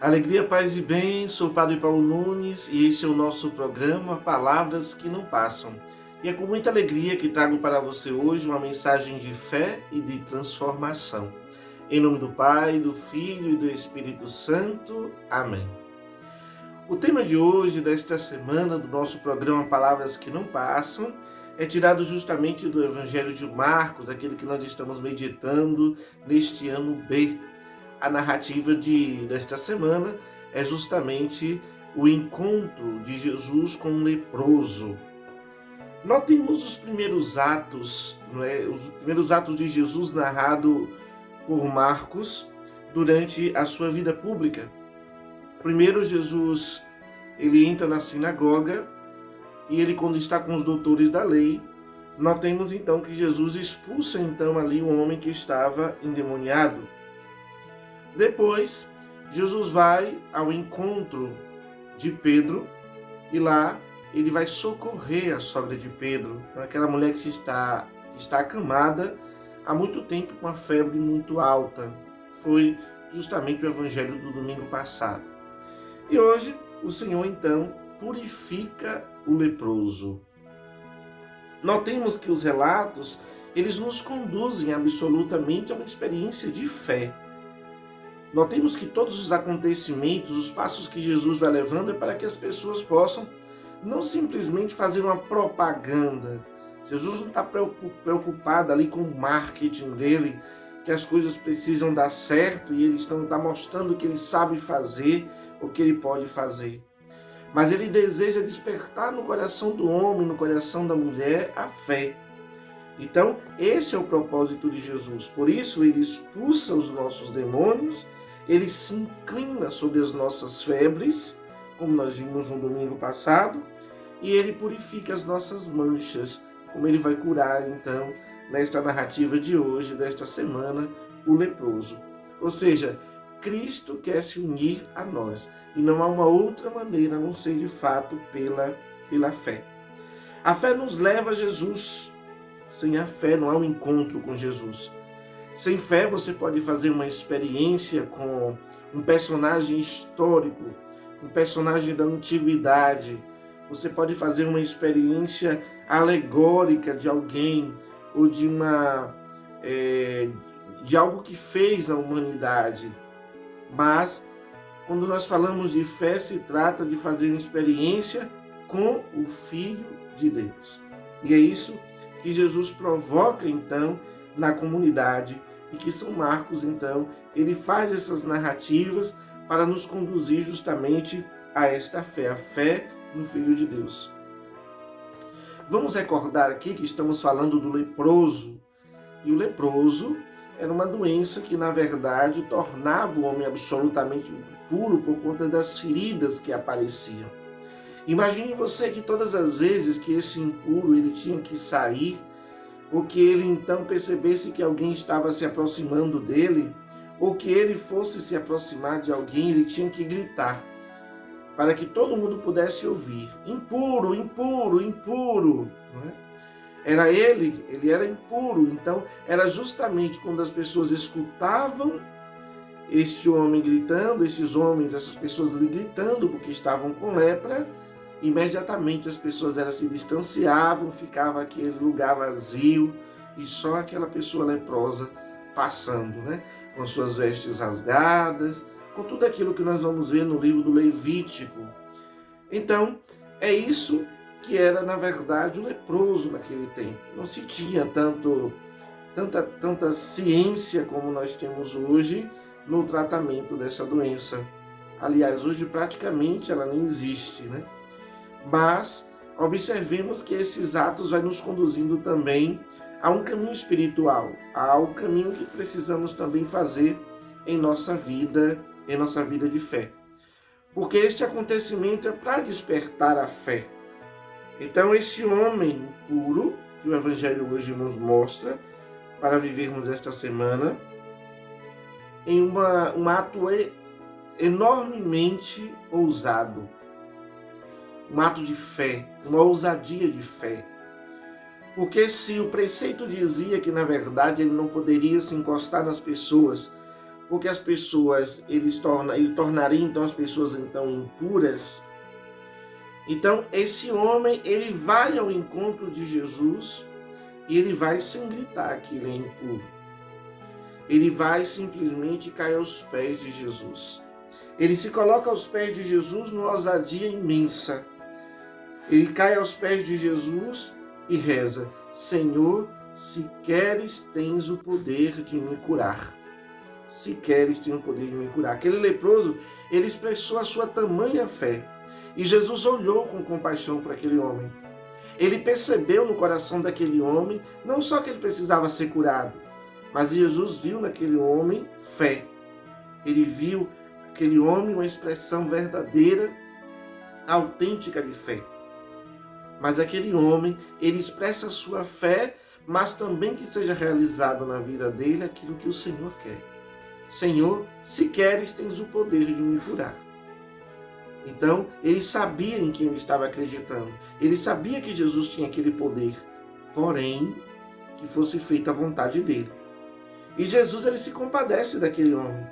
Alegria, paz e bem, sou o Padre Paulo Nunes e este é o nosso programa Palavras que Não Passam. E é com muita alegria que trago para você hoje uma mensagem de fé e de transformação. Em nome do Pai, do Filho e do Espírito Santo. Amém. O tema de hoje, desta semana, do nosso programa Palavras que Não Passam, é tirado justamente do Evangelho de Marcos, aquele que nós estamos meditando neste ano B. A narrativa desta semana é justamente o encontro de Jesus com um leproso. Notemos os primeiros atos, os primeiros atos de Jesus narrado por Marcos durante a sua vida pública. Primeiro, Jesus ele entra na sinagoga e ele, quando está com os doutores da lei, notemos então que Jesus expulsa então ali um homem que estava endemoniado. Depois, Jesus vai ao encontro de Pedro e lá ele vai socorrer a sogra de Pedro, aquela mulher que está acamada há muito tempo com a febre muito alta. Foi justamente o evangelho do domingo passado. E hoje o Senhor então purifica o leproso. Notemos que os relatos, eles nos conduzem absolutamente a uma experiência de fé. Notemos que todos os acontecimentos, os passos que Jesus vai levando é para que as pessoas possam não simplesmente fazer uma propaganda. Jesus não está preocupado ali com o marketing dele, que as coisas precisam dar certo e ele está mostrando que ele sabe fazer o que ele pode fazer. Mas ele deseja despertar no coração do homem, no coração da mulher, a fé. Então, esse é o propósito de Jesus. Por isso, ele expulsa os nossos demônios, ele se inclina sobre as nossas febres, como nós vimos no domingo passado, e ele purifica as nossas manchas, como ele vai curar, então, nesta narrativa de hoje, desta semana, o leproso. Ou seja, Cristo quer se unir a nós, e não há uma outra maneira a não ser, de fato, pela fé. A fé nos leva a Jesus. Sem a fé não há um encontro com Jesus. Sem fé você pode fazer uma experiência com um personagem histórico, um personagem da antiguidade. Você pode fazer uma experiência alegórica de alguém ou de algo que fez a humanidade. Mas quando nós falamos de fé, se trata de fazer uma experiência com o Filho de Deus. E é isso que Jesus provoca, então, na comunidade, e que São Marcos, então, ele faz essas narrativas para nos conduzir justamente a esta fé, a fé no Filho de Deus. Vamos recordar aqui que estamos falando do leproso, e o leproso era uma doença que, na verdade, tornava o homem absolutamente impuro por conta das feridas que apareciam. Imagine você que todas as vezes que esse impuro ele tinha que sair, ou que ele então percebesse que alguém estava se aproximando dele, ou que ele fosse se aproximar de alguém, ele tinha que gritar, para que todo mundo pudesse ouvir: impuro, impuro, impuro. Era ele era impuro, então era justamente quando as pessoas escutavam este homem gritando, essas pessoas lhe gritando porque estavam com lepra, imediatamente as pessoas elas se distanciavam, ficava aquele lugar vazio e só aquela pessoa leprosa passando, com suas vestes rasgadas, com tudo aquilo que nós vamos ver no livro do Levítico. Então, é isso que era, na verdade, o leproso naquele tempo. Não se tinha tanta ciência como nós temos hoje no tratamento dessa doença. Aliás, hoje praticamente ela nem existe, Mas observemos que esses atos vai nos conduzindo também a um caminho espiritual, ao caminho que precisamos também fazer em nossa vida de fé. porque este acontecimento é para despertar a fé. Então, esse homem puro, que o Evangelho hoje nos mostra, para vivermos esta semana, em um ato enormemente ousado, um ato de fé, uma ousadia de fé. Porque se o preceito dizia que, na verdade, ele não poderia se encostar nas pessoas, porque as pessoas, ele tornaria então as pessoas então impuras. Então, esse homem, ele vai ao encontro de Jesus e ele vai sem gritar que ele é impuro. Ele vai simplesmente cair aos pés de Jesus. Ele se coloca aos pés de Jesus numa ousadia imensa. Ele cai aos pés de Jesus e reza: Senhor, se queres, tens o poder de me curar. Se queres, tens o poder de me curar. Aquele leproso, ele expressou a sua tamanha fé. E Jesus olhou com compaixão para aquele homem. Ele percebeu no coração daquele homem, não só que ele precisava ser curado, mas Jesus viu naquele homem fé. Ele viu naquele homem uma expressão verdadeira, autêntica de fé. Mas aquele homem, ele expressa a sua fé, mas também que seja realizado na vida dele aquilo que o Senhor quer. Senhor, se queres, tens o poder de me curar. Então, ele sabia em quem ele estava acreditando. Ele sabia que Jesus tinha aquele poder, porém, que fosse feita a vontade dele. E Jesus, ele se compadece daquele homem.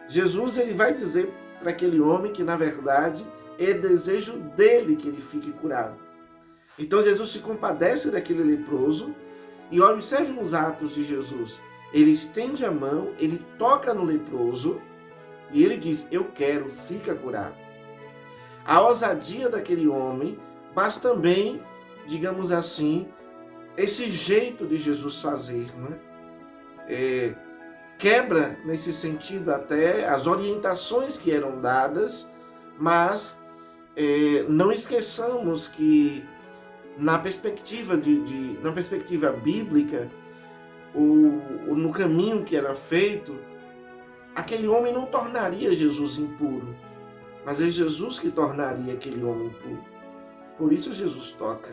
Jesus, ele vai dizer para aquele homem que, na verdade, é desejo dele que ele fique curado. Então, Jesus se compadece daquele leproso e observe os atos de Jesus. Ele estende a mão, ele toca no leproso e ele diz: eu quero, fica curado. A ousadia daquele homem, mas também, digamos assim, esse jeito de Jesus fazer, né? Quebra nesse sentido até as orientações que eram dadas, mas não esqueçamos que na perspectiva na perspectiva bíblica, ou no caminho que era feito, aquele homem não tornaria Jesus impuro, mas é Jesus que tornaria aquele homem impuro. Por isso Jesus toca.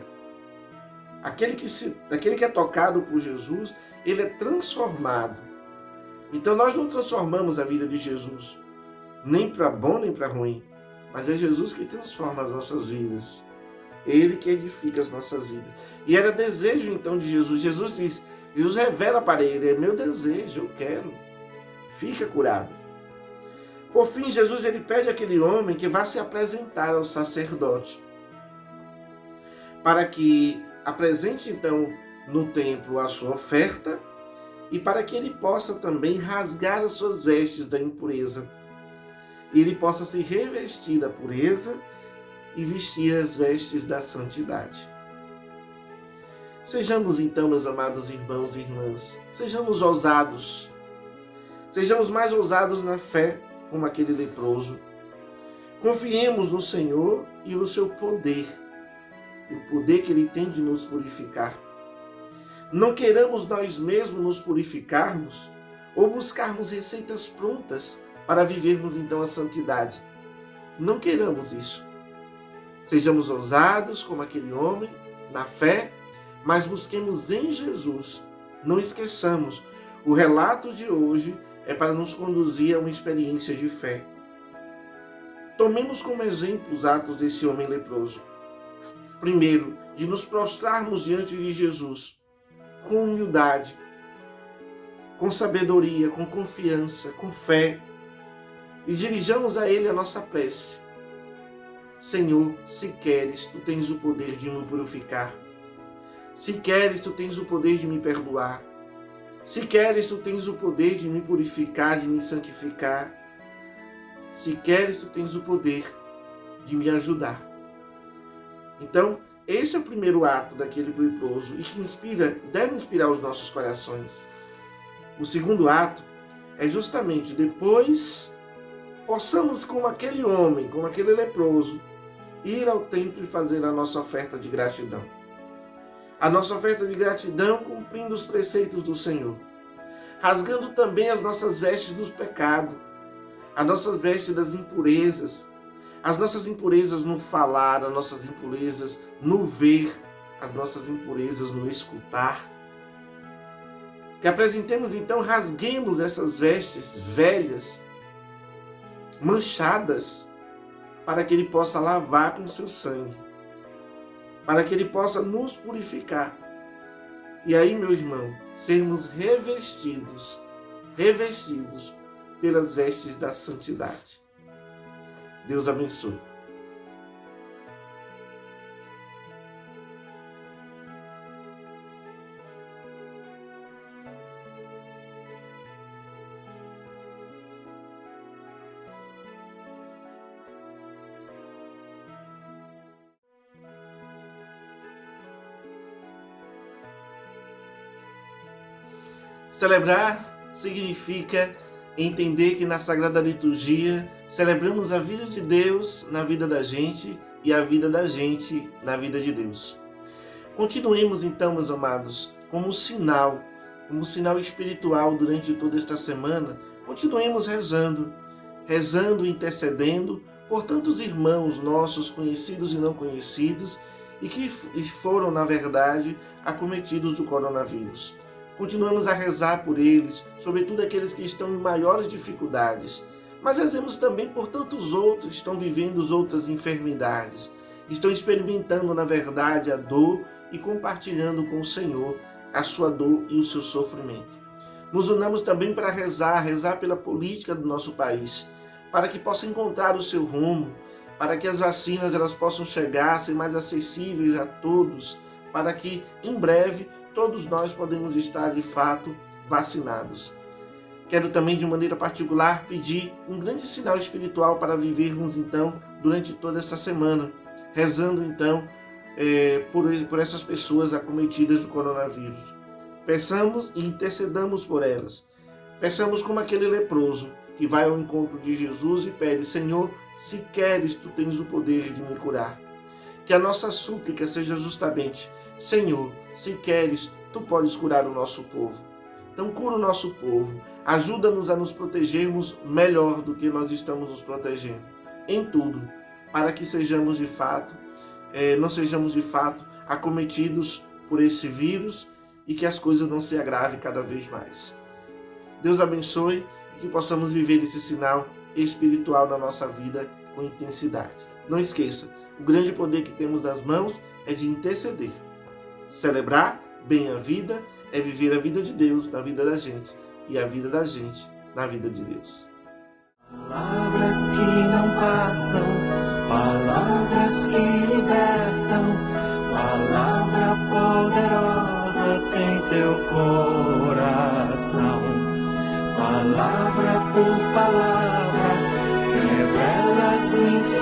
Aquele que é tocado por Jesus, ele é transformado. Então nós não transformamos a vida de Jesus, nem para bom nem para ruim, mas é Jesus que transforma as nossas vidas. Ele que edifica as nossas vidas. E era desejo então de Jesus. Jesus revela para ele: é meu desejo, eu quero. Fica curado. Por fim, Jesus ele pede àquele homem que vá se apresentar ao sacerdote, para que apresente então no templo a sua oferta e para que ele possa também rasgar as suas vestes da impureza. E ele possa se revestir da pureza e vestir as vestes da santidade. Sejamos então, meus amados irmãos e irmãs, sejamos ousados. Sejamos mais ousados na fé, como aquele leproso. Confiemos no Senhor e no seu poder, e o poder que Ele tem de nos purificar. Não queiramos nós mesmos nos purificarmos ou buscarmos receitas prontas para vivermos então a santidade. Não queiramos isso. Sejamos ousados como aquele homem, na fé, mas busquemos em Jesus. Não esqueçamos, o relato de hoje é para nos conduzir a uma experiência de fé. Tomemos como exemplo os atos desse homem leproso. Primeiro, de nos prostrarmos diante de Jesus, com humildade, com sabedoria, com confiança, com fé, e dirijamos a Ele a nossa prece. Senhor, se queres, Tu tens o poder de me purificar. Se queres, Tu tens o poder de me perdoar. Se queres, Tu tens o poder de me purificar, de me santificar. Se queres, Tu tens o poder de me ajudar. Então, esse é o primeiro ato daquele leproso e que deve inspirar os nossos corações. O segundo ato é justamente depois possamos, como aquele homem, como aquele leproso, ir ao templo e fazer a nossa oferta de gratidão. A nossa oferta de gratidão cumprindo os preceitos do Senhor, rasgando também as nossas vestes do pecado, a nossa veste das impurezas, as nossas impurezas no falar, as nossas impurezas no ver, as nossas impurezas no escutar. Que apresentemos então, rasguemos essas vestes velhas, manchadas, para que Ele possa lavar com seu sangue, para que Ele possa nos purificar. E aí, meu irmão, sermos revestidos pelas vestes da santidade. Deus abençoe. Celebrar significa entender que na Sagrada Liturgia celebramos a vida de Deus na vida da gente e a vida da gente na vida de Deus. Continuemos então, meus amados, como sinal espiritual durante toda esta semana, continuemos rezando e intercedendo por tantos irmãos nossos, conhecidos e não conhecidos, e que foram, na verdade, acometidos do coronavírus. Continuamos a rezar por eles, sobretudo aqueles que estão em maiores dificuldades. Mas rezemos também por tantos outros que estão vivendo outras enfermidades. Estão experimentando, na verdade, a dor e compartilhando com o Senhor a sua dor e o seu sofrimento. Nos unamos também para rezar pela política do nosso país, para que possa encontrar o seu rumo, para que as vacinas elas possam chegar, ser mais acessíveis a todos, para que, em breve, todos nós podemos estar, de fato, vacinados. Quero também, de maneira particular, pedir um grande sinal espiritual para vivermos, então, durante toda essa semana, rezando, então, por essas pessoas acometidas do coronavírus. Peçamos e intercedamos por elas. Peçamos como aquele leproso que vai ao encontro de Jesus e pede: Senhor, se queres, tu tens o poder de me curar. Que a nossa súplica seja justamente: Senhor, se queres, tu podes curar o nosso povo. Então cura o nosso povo, ajuda-nos a nos protegermos melhor do que nós estamos nos protegendo, em tudo, para que sejamos de fato, não sejamos de fato acometidos por esse vírus e que as coisas não se agravem cada vez mais. Deus abençoe e que possamos viver esse sinal espiritual na nossa vida com intensidade. Não esqueça, o grande poder que temos nas mãos é de interceder. Celebrar bem a vida é viver a vida de Deus na vida da gente e a vida da gente na vida de Deus. Palavras que não passam, palavras que libertam, palavra poderosa tem teu coração. Palavra por palavra, revelas o infinito.